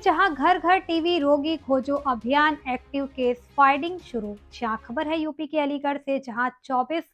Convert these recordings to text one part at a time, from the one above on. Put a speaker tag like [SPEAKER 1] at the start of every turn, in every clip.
[SPEAKER 1] जहां घर घर टीवी रोगी खोजो अभियान एक्टिव केस फाइंडिंग शुरू। जहां खबर है यूपी के अलीगढ़ से, जहां 24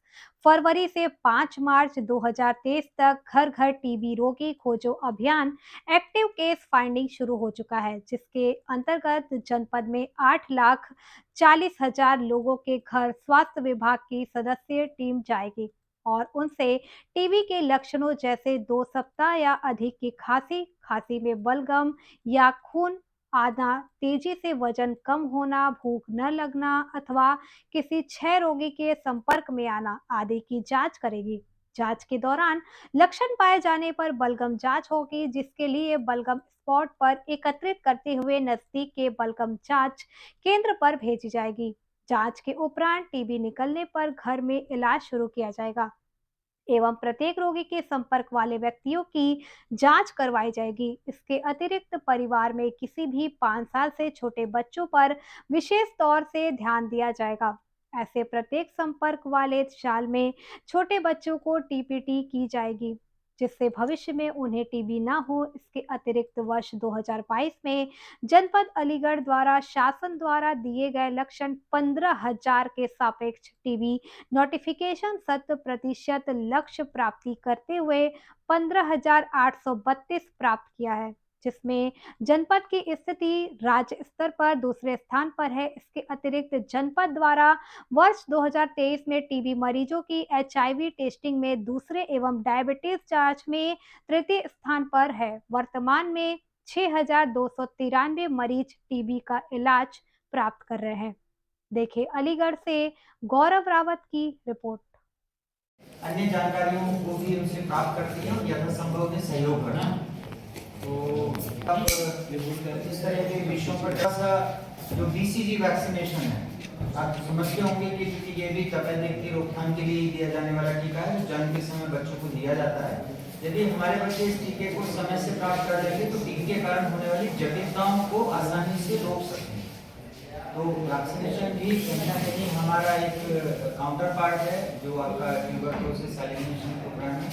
[SPEAKER 1] फरवरी से 5 मार्च 2023 तक घर घर टीबी रोगी खोजो अभियान एक्टिव केस फाइंडिंग शुरू हो चुका है, जिसके अंतर्गत जनपद में 8,40,000 लोगों के घर स्वास्थ्य विभाग की सदस्य टीम जाएगी और उनसे टीबी के लक्षणों जैसे 2 सप्ताह या अधिक की खांसी, खांसी में बलगम या खून आना, तेजी से वजन कम होना, भूख न लगना अथवा किसी क्षय रोगी के संपर्क में आना आदि की जांच करेगी। जांच के दौरान लक्षण पाए जाने पर बलगम जांच होगी, जिसके लिए बलगम स्पॉट पर एकत्रित करते हुए नजदीक के बलगम जांच केंद्र पर भेजी जाएगी। जांच के उपरांत टीबी निकलने पर घर में इलाज शुरू किया जाएगा एवं प्रत्येक रोगी के संपर्क वाले व्यक्तियों की जांच करवाई जाएगी। इसके अतिरिक्त परिवार में किसी भी 5 साल से छोटे बच्चों पर विशेष तौर से ध्यान दिया जाएगा। ऐसे प्रत्येक संपर्क वाले साल में छोटे बच्चों को टीपीटी की जाएगी, जिससे भविष्य में उन्हें टीबी ना हो। इसके अतिरिक्त वर्ष 2022 में जनपद अलीगढ़ द्वारा शासन द्वारा दिए गए लक्षण 15,000 के सापेक्ष टीबी नोटिफिकेशन 100% लक्ष्य प्राप्ति करते हुए 15,832 प्राप्त किया है, जिसमें जनपद की स्थिति राज्य स्तर पर दूसरे स्थान पर है। इसके अतिरिक्त जनपद द्वारा वर्ष 2023 में टीबी मरीजों की एचआईवी टेस्टिंग में दूसरे एवं डायबिटीज जांच में तृतीय स्थान पर है। वर्तमान में 6,293 मरीज टीबी का इलाज प्राप्त कर रहे हैं। देखिए अलीगढ़ से गौरव रावत की रिपोर्ट।
[SPEAKER 2] अन्य जानकारियों को भी उनसे प्राप्त करती है और यथासंभव में सहयोग करना। तो अब इस तरह के विषयों पर थोड़ा सा जो बीसीजी वैक्सीनेशन है, आप समझते होंगे कि क्योंकि ये भी तपेदिक की रोकथाम के लिए दिया जाने वाला टीका है जो जन्म के समय बच्चों को दिया जाता है। यदि हमारे बच्चे इस टीके को समय से प्राप्त कर लेंगे तो टीके के कारण होने वाली जटिलताओं को आसानी से रोक सकते हैं। तो वैक्सीनेशन भी कहीं ना कहीं हमारा एक काउंटर पार्ट है जो आपका ट्यूबरकुलोसिस एलिमिनेशन प्रोग्राम है।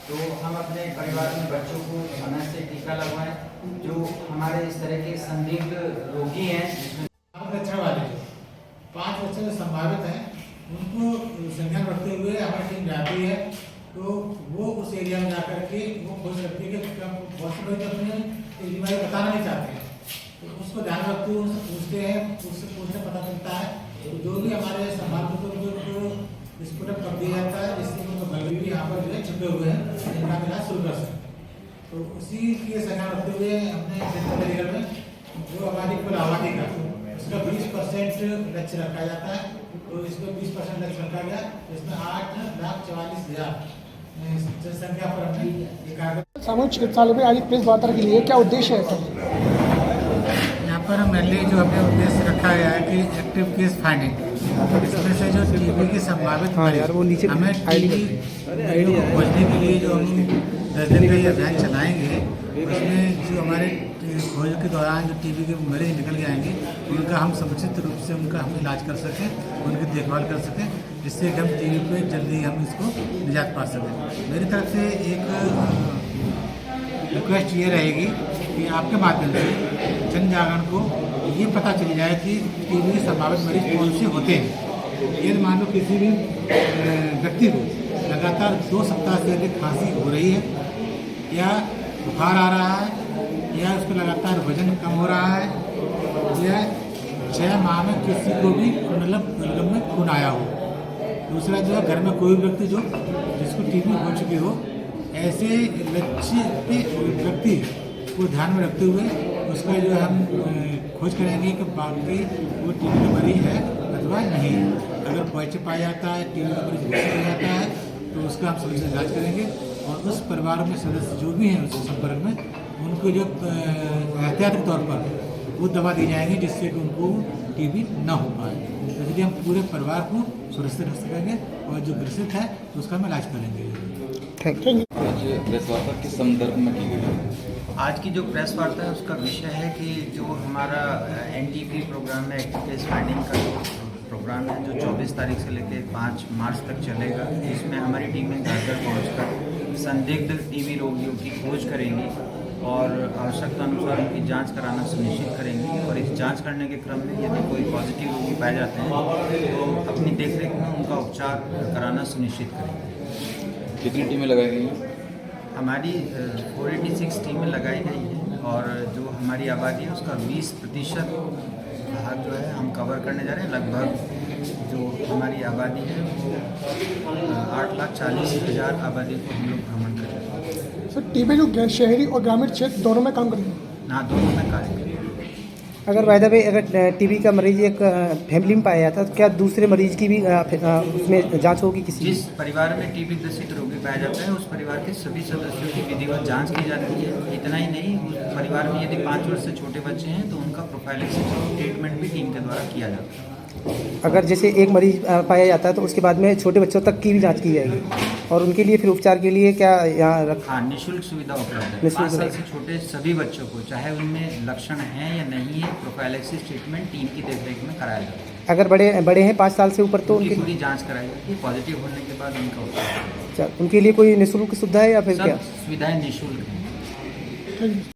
[SPEAKER 2] तो हम अपने परिवार में बच्चों को समय से टीका लगवाएं जो हमारे इस तरह के संदिग्ध रोगी हैं, जिसमें
[SPEAKER 3] लक्षण वाले 5 लक्षण संभावित हैं, उनको संज्ञान रखते हुए हमारी टीम जाती है। तो वो उस एरिया में जाकर के वो खोज करती है कि बहुत से लोग अपने बीमारी बताना नहीं चाहते हैं, तो उसको ध्यान रखते हुए पूछते हैं, उससे पूछने पता चलता है। तो जो भी हमारे संभावित को स्फुटक कर दिया जाता है, जिससे उनको गलती भी यहाँ पर जो है छुपे हुए हैं इनका इलाज शुरू कर सकते हैं। तो उसी के संज्ञान रखते हुए हमने जनपद अलीगढ़ में जो हमारी कुल आबादी का उसका 20% लक्ष्य रखा जाता है। तो इसको 20% लक्ष्य रखा गया, इसमें 8,44,000 जनसंख्या पर हमने ये कागज
[SPEAKER 4] सामूहिक चिकित्सालय में आज प्रेस वार्ता के लिए क्या उद्देश्य है सर?
[SPEAKER 3] यहाँ पर मेनली जो हमने उद्देश्य रखा गया है कि एक्टिव केस फाइंडिंग, इसमें से जो टीबी की संभावित मरीज हमें टीबी को खोजने के लिए जो हम 10 दिन का ये अभियान चलाएंगे, उसमें जो हमारे खोज के दौरान जो टीबी के मरीज निकल के आएंगे उनका हम समुचित रूप से उनका हम इलाज कर सकें, उनकी देखभाल कर सकें, जिससे कि हम टीबी पे जल्दी हम इसको निजात पा सकें। मेरी तरफ से एक रिक्वेस्ट ये रहेगी कि आपके माध्यम से जन जागरण को ये पता चल जाए कि टीबी के संभावित मरीज कौन से होते हैं। यदि मान लो किसी भी व्यक्ति को लगातार 2 सप्ताह से अधिक खांसी हो रही है, या बुखार आ रहा है, या उसको लगातार वजन कम हो रहा है, या 6 माह में किसी को भी मतलब बलगम में खून आया हो। दूसरा जो है घर में कोई व्यक्ति जो जिसको टीबी हो चुकी हो, ऐसे लक्ष्य पे व्यक्ति को ध्यान में रखते हुए उसका जो हम खोज करेंगे कि बाकी वो टीबी का मरीज है अथवा नहीं है। अगर पॉजिटिव पाया जाता है, टीबी का मरीज घोषित हो जाता है, तो उसका हम सभी से इलाज करेंगे और उस परिवार में सदस्य जो भी हैं उसके संपर्क में उनको जो एहतियात के तौर पर वो दवा दी जाएंगी, जिससे कि उनको टीबी न हो पाए। तो इसलिए हम पूरे परिवार को सुरक्षित रख सकेंगे और जो ग्रसित है तो उसका हम इलाज करेंगे।
[SPEAKER 4] Thank you.
[SPEAKER 5] प्रेस वार्ता किस संदर्भ में की गई है?
[SPEAKER 2] आज की जो प्रेस वार्ता है उसका विषय है कि जो हमारा एनटीपी प्रोग्राम है, एक्टिव केस फाइंडिंग का जो प्रोग्राम है, जो 24 तारीख से लेकर 5 मार्च तक चलेगा, इसमें हमारी टीमें घर घर पहुँचकर संदिग्ध टीबी रोगियों की खोज करेंगी और आवश्यकता अनुसार उनकी जांच कराना सुनिश्चित करेंगे। और इस जांच करने के क्रम में यदि कोई पॉजिटिव रोगी पाए जाते हैं तो अपनी देखरेख में उनका उपचार कराना सुनिश्चित करेंगे।
[SPEAKER 5] कितनी टीमें लगाई गई हैं?
[SPEAKER 2] हमारी 486 टीमें लगाई गई हैं और जो हमारी आबादी है उसका 20% भाग जो है हम कवर करने जा रहे हैं। लगभग जो हमारी आबादी है वो 8,40,000 आबादी को हम लोग भ्रमण कर रहे हैं।
[SPEAKER 4] सर टीमें जो शहरी और ग्रामीण क्षेत्र दोनों में काम करेंगे?
[SPEAKER 2] ना दोनों में कार्य करें।
[SPEAKER 6] अगर वायदा भाई अगर टीबी का मरीज एक फैमिली में पाया जाता है तो क्या दूसरे मरीज की भी उसमें जांच होगी किसी?
[SPEAKER 2] जिस परिवार में टीबी ग्रसित रोगी पाया जाता है उस परिवार के सभी सदस्यों की विधिवत जांच की जाती है। इतना ही नहीं, उस परिवार में यदि 5 वर्ष से छोटे बच्चे हैं तो उनका प्रोफाइलैक्सिस ट्रीटमेंट भी टीम के द्वारा किया जाता है।
[SPEAKER 6] अगर जैसे एक मरीज पाया जाता है तो उसके बाद में छोटे बच्चों तक की भी जांच की जाएगी और उनके लिए फिर उपचार के लिए क्या यहाँ
[SPEAKER 2] हाँ, निःशुल्क सुविधा उपलब्ध है।
[SPEAKER 6] निःशुल्क
[SPEAKER 2] 5 साल से छोटे सभी बच्चों को, चाहे उनमें लक्षण हैं या नहीं है, प्रोफाइलैक्सिस ट्रीटमेंट टीम की देखरेख में कराया जाता है।
[SPEAKER 6] अगर बड़े हैं 5 साल से ऊपर तो
[SPEAKER 2] उनकी
[SPEAKER 6] उनके
[SPEAKER 2] पूरी जांच कराई जाती है। पॉजिटिव होने के बाद उनका उपचार,
[SPEAKER 6] उनके लिए कोई निःशुल्क सुविधा है या फिर क्या?
[SPEAKER 2] सब सुविधाएं निःशुल्क हैं।
[SPEAKER 4] Thank you.